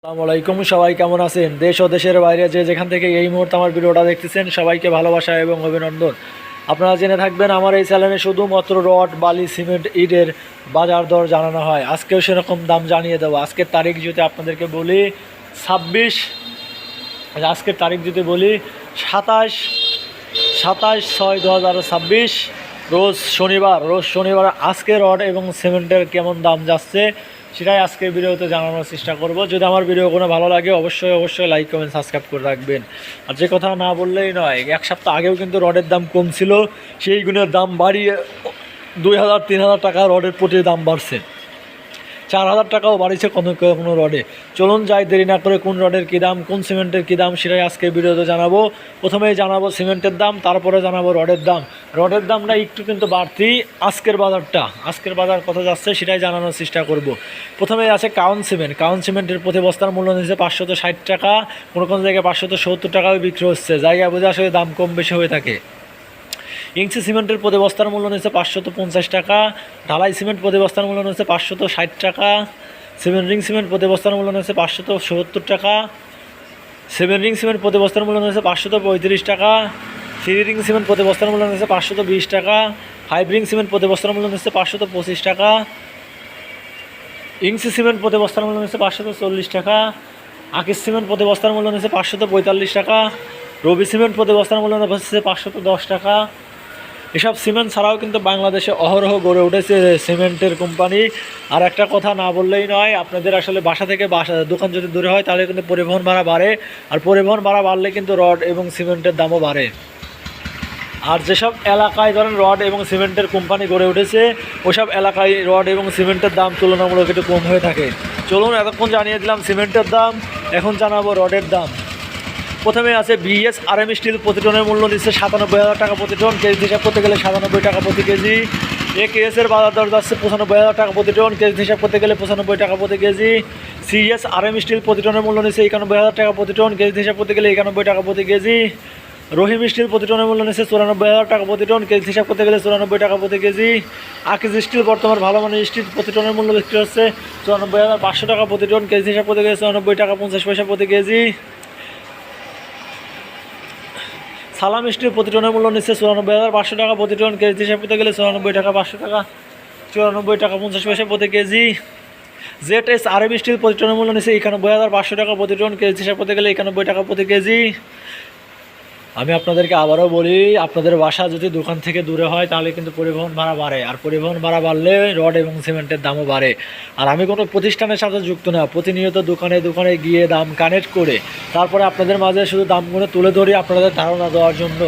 আসসালামু আলাইকুম, সবাই কেমন আছেন? দেশ ও দেশের বাইরে যে যেখান থেকে এই মুহূর্তে আমার ভিডিওটা দেখতেছেন, সবাইকে ভালোবাসা এবং অভিনন্দন। আপনারা জেনে থাকবেন আমার এই চ্যানেলে শুধুমাত্র রড, বালি, সিমেন্ট, ইটের বাজার দর জানানো হয়। আজকেও সেরকম দাম জানিয়ে দেবো। আজকের তারিখ যদি আপনাদেরকে বলি 26, আজকের তারিখ যদি বলি 27/6/2026, রোজ শনিবার আজকে রড এবং সিমেন্টের কেমন দাম যাচ্ছে সেটাই আজকের ভিডিওতে জানানোর চেষ্টা করব। যদি আমার ভিডিও কোনো ভালো লাগে অবশ্যই লাইক, কমেন্ট, সাবস্ক্রাইব করে রাখবেন। আর যে কথা না বললেই নয়, এক সপ্তাহ আগেও কিন্তু রডের দাম কম ছিল, সেই গুণের দাম বাড়িয়ে 2000-3000 টাকা রডের প্রতি দাম বাড়ছে, 4000 টাকাও বাড়িছে কোনো রডে। চলুন যাই দেরি না করে কোন রডের কী দাম, কোন সিমেন্টের কী দাম সেটাই আজকের ভিডিওতে জানাবো। প্রথমেই জানাবো সিমেন্টের দাম, তারপরে জানাবো রডের দাম। রডের দামটা একটু কিন্তু বাড়তি। আজকের বাজার কত যাচ্ছে সেটাই জানানোর চেষ্টা করব। প্রথমেই আছে কাউন সিমেন্টের প্রতি বস্তার মূল্য নিচ্ছে 560 টাকা, কোনো জায়গায় 570 টাকাও বিক্রি হচ্ছে, জায়গায় বুঝে আসলে দাম কম বেশি হয়ে থাকে। ইঞ্চি সিমেন্টের প্রতি বস্তার মূল্য নিচ্ছে 550 টাকা, ঢালাই সিমেন্ট প্রতি বস্তার মূল্য নিচ্ছে 560 টাকা, রিং সিমেন্ট প্রতি বস্তার মূল্য নিচ্ছে 570 টাকা, রিং সিমেন্ট প্রতি বস্তার মূল্য নিচ্ছে 535 টাকা, রিং সিমেন্ট প্রতি বস্তার মূল্য নিচ্ছে 520 টাকা, রিং সিমেন্ট প্রতি বস্তার মূল্য নিচ্ছে 525 টাকা, ইঞ্চি সিমেন্ট প্রতি বস্তার মূল্য নিচ্ছে 540 টাকা, আকিস সিমেন্ট প্রতি বস্তার মূল্য নিচ্ছে 545 টাকা, রবি সিমেন্ট প্রতি বস্তার মূল্য নিচ্ছে 510 টাকা। এসব সিমেন্ট ছাড়াও কিন্তু বাংলাদেশে অহরহ গড়ে উঠেছে সিমেন্টের কোম্পানি। আর একটা কথা না বললেই নয়, আপনাদের আসলে বাসা থেকে দোকান যদি দূরে হয় তাহলে কিন্তু পরিবহন ভাড়া বাড়ে, আর পরিবহন ভাড়া বাড়লে কিন্তু রড এবং সিমেন্টের দামও বাড়ে। আর যেসব এলাকায় ধরেন রড এবং সিমেন্টের কোম্পানি গড়ে উঠেছে, ওইসব এলাকায় রড এবং সিমেন্টের দাম তুলনামূলক একটু কম হয়ে থাকে। চলুন, এতক্ষণ জানিয়ে দিলাম সিমেন্টের দাম, এখন জানাবো রডের দাম। প্রথমে আছে BSRM স্টিল, প্রতি টনের মূল্য নিচ্ছে 97,000 টাকা প্রতি টন, কেজি হিসাব করতে গেলে 97 টাকা প্রতি কেজি। AKS-এর বাজার দর যাচ্ছে 95,000 টাকা প্রতি টন, কেজি হিসাব করতে গেলে 95 টাকা প্রতি কেজি। CSRM স্টিল প্রতি টনের মূল্য নিচ্ছে 91,000 টাকা প্রতি টন, কেজি হিসাব করতে গেলে 91 টাকা প্রতি কেজি। রহিম স্টিল প্রতি টনের মূল্য নিচ্ছে 94,000 টাকা প্রতি টন, কেজি হিসাব করতে গেলে 94 টাকা প্রতি কেজি। আকিজ স্টিল বর্তমান ভালো মানের স্টিল, প্রতি টনের মূল্য বিক্রি হচ্ছে 94,500 টাকা প্রতি টন, কেজি হিসাব করতে গেলে 94 টাকা 50 পয়সা প্রতি কেজি। সালাম স্টিল প্রতি টনের মূল্য নিচ্ছে 94,500 টাকা প্রতি টন, কেজি হিসাব করতে গেলে 94 টাকা 500 টাকা 94 টাকা 50 পয়সা প্রতি কেজি। ZSRM স্টিল প্রতি টনের মূল্য নিচ্ছে 91,500 টাকা প্রতি টন, কেজি হিসাব করতে গেলে 91 টাকা প্রতি কেজি। আমি আপনাদেরকে আবারও বলি, আপনাদের বাসা যদি দোকান থেকে দূরে হয় তাহলে কিন্তু পরিবহন ভাড়া বাড়ে, আর পরিবহন ভাড়া বাড়লে রড এবং সিমেন্টের দামও বাড়ে। আর আমি কোনো প্রতিষ্ঠানের সাথে যুক্ত না, প্রতিনিয়ত দোকানে গিয়ে দাম কানেক্ট করে তারপরে আপনাদের মাঝে শুধু দামগুলো তুলে ধরি আপনাদের ধারণা দেওয়ার জন্য।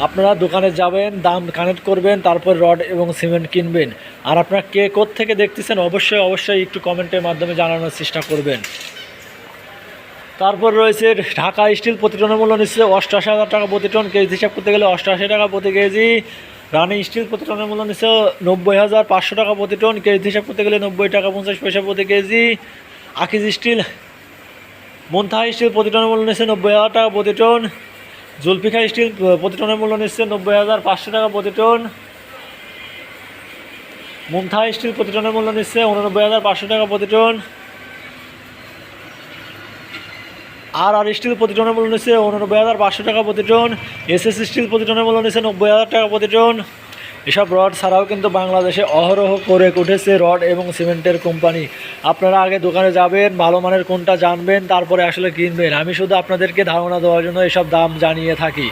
আপনারা দোকানে যাবেন, দাম কানেক্ট করবেন, তারপর রড এবং সিমেন্ট কিনবেন। আর আপনারা কে কোত্থেকে দেখতেছেন অবশ্যই একটু কমেন্টের মাধ্যমে জানানোর চেষ্টা করবেন। তারপর রয়েছে ঢাকা স্টিল, প্রতি টনের মূল্য নিচ্ছে 88,000 টাকা প্রতি টন, কেজি হিসাব করতে গেলে 88 টাকা প্রতি কেজি। রানি স্টিল প্রতি টনের মূল্য নিচ্ছে 90,500 টাকা প্রতি টন, কেজি হিসাব করতে গেলে 90 টাকা 50 পয়সা প্রতি কেজি। আকিজ স্টিল, মুনতাহা স্টিল প্রতি টনের মূল্য নিচ্ছে 90,000 টাকা প্রতি টন। জুলফিকার স্টিল প্রতি টনের মূল্য নিচ্ছে 90,500 টাকা প্রতি টন। মুনতাহা স্টিল প্রতি টনের মূল্য নিচ্ছে 89,500 টাকা প্রতি টন। আর স্টিল প্রতি টনের মূল্য নিচ্ছে 89,500 টাকা প্রতি টন। SS স্টিল প্রতি টনের মূল্য নিচ্ছে 90,000 টাকা প্রতি টন। এসব রড ছাড়াও কিন্তু বাংলাদেশে অহরহ করে উঠেছে রড এবং সিমেন্টের কোম্পানি। আপনারা আগে দোকানে যাবেন, ভালো মানের কোনটা জানবেন, তারপরে আসলে কিনবেন। আমি শুধু আপনাদেরকে ধারণা দেওয়ার জন্য এসব দাম জানিয়ে থাকি।